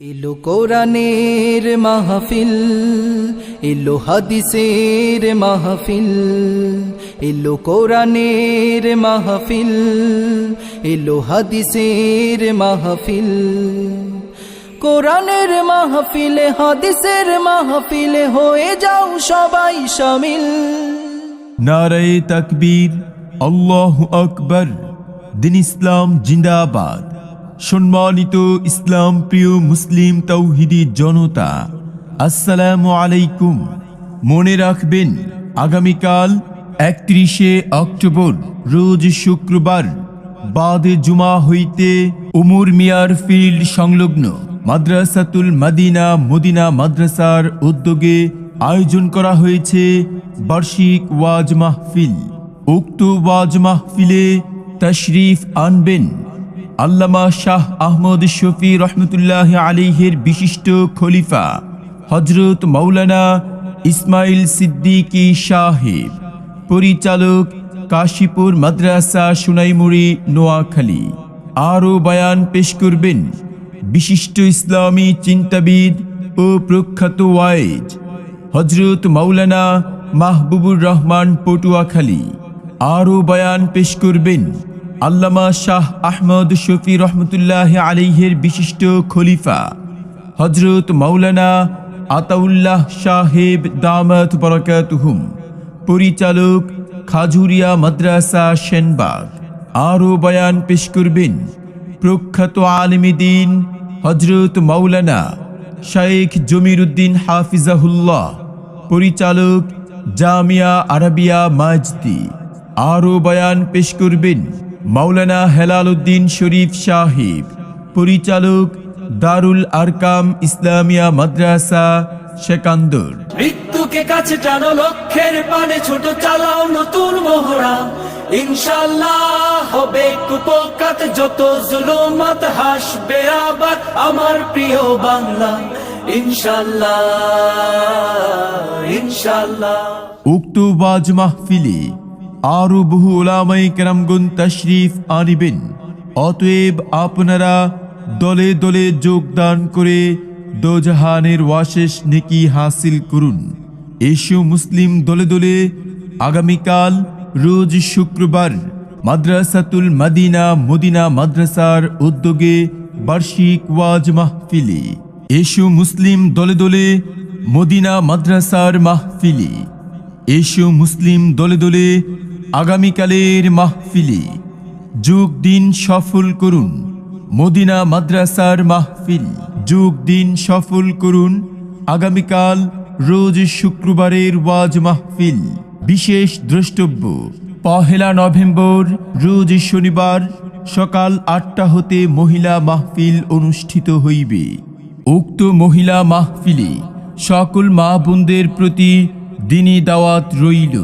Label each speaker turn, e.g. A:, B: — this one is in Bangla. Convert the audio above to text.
A: এলো কোরআনের মাহফিল, এলো হাদিসের মাহফিল, এলো কোরআনের মাহফিল, এলো হাদিসের মাহফিল। কোরআনের মাহফিলে হাদিসের মাহফিলে হয়ে যাও সবাই শামিল।
B: নারে তাকবীর, আল্লাহু আকবার, দিন ইসলাম জিন্দাবাদ। সম্মানিত ইসলাম প্রিয় মুসলিম তাওহীদি জনতা, আসসালামু আলাইকুম। মনে রাখবেন, আগামীকাল 31শে অক্টোবর রোজ শুক্রবার বাদে জুমা হইতে উমর মিয়ার ফিল্ড সংলগ্ন মাদ্রাসাতুল মদিনা মাদ্রাসার উদ্যোগে আয়োজন করা হয়েছে বার্ষিক ওয়াজ মাহফিল। উক্ত ওয়াজ মাহফিলে তাশরীফ আনবেন আল্লামা শাহ আহমদ শফি রহমতুল্লাহ আলাইহির বিশিষ্ট খলিফা হযরত মাওলানা ইসমাইল সিদ্দিকী সাহেব, পরিচালক কাশীপুর মাদ্রাসা সোনাইমুড়ি নোয়াখালী। আরও বয়ান পেশ করবেন বিশিষ্ট ইসলামী চিন্তাবিদ ও প্রখ্যাত ওয়াইজ হযরত মাওলানা মাহবুবুর রহমান পটুয়াখালী। আরও বয়ান পেশ করবেন আল্লামা শাহ আহমদ শফি রহমতুল্লাহ আলাইহির বিশিষ্ট খলিফা হযরত মাওলানা আতাউল্লাহ সাহেব দামাত বরকাতুহুম, পরিচালক খাজুরিয়া মাদ্রাসা সেনবাগ। আরও বয়ান পেশ করবেন প্রখ্যাত আলেমে দ্বীন হযরত মাওলানা শাইখ জমিরুদ্দিন হাফিজাহুল্লাহ, পরিচালক জামিয়া আরাবিয়া মাজদি। আরও বয়ান পেশ করবেন মাওলানা হেলাল উদ্দিন শরীফ সাহেব, পরিচালক দারুল আরকাম ইসলামিয়া মাদ্রাসা সেকান্দর।
C: মৃত্যুকে কাছে টানো, লক্ষ্যের পানে ছোট চালাও নতুন মহড়া। ইনশাআল্লাহ হবে কুপকাত, যত জুলুমাত হাসবে আবার আমার প্রিয় বাংলা। ইনশাআল্লাহ ইনশাআল্লাহ।
B: উক্ত ওয়াজ মাহফিলে আরো বহু উলামায়ে কেরামগণ তাশরীফ আনিবেন। অতএব আপনারা দলে দলে যোগদান করে দোজাহানের ওয়াশেষ নেকি হাসিল করুন। এসো মুসলিম দলে দলে আগামীকাল রোজ শুক্রবার মাদ্রাসাতুল মদিনা মাদ্রাসার উদ্যোগে বার্ষিক ওয়াজ মাহফিলে। এসো মুসলিম দলে দলে মদিনা মাদ্রাসার মাহফিলে। এসো মুসলিম দলে দলে আগামীকালের মাহফিলে। যোগ দিন সফল করুন মদিনা মাদ্রাসার মাহফিল। যোগ দিন সফল করুন আগামীকাল রোজ শুক্রবারের ওয়াজ মাহফিল। বিশেষ দ্রষ্টব্য, 1 নভেম্বর রোজ শনিবার সকাল 8টা হতে মহিলা মাহফিল অনুষ্ঠিত হইবে। উক্ত মহিলা মাহফিলে সকল মা বোনদের প্রতি দ্বীনী দাওয়াত রইল।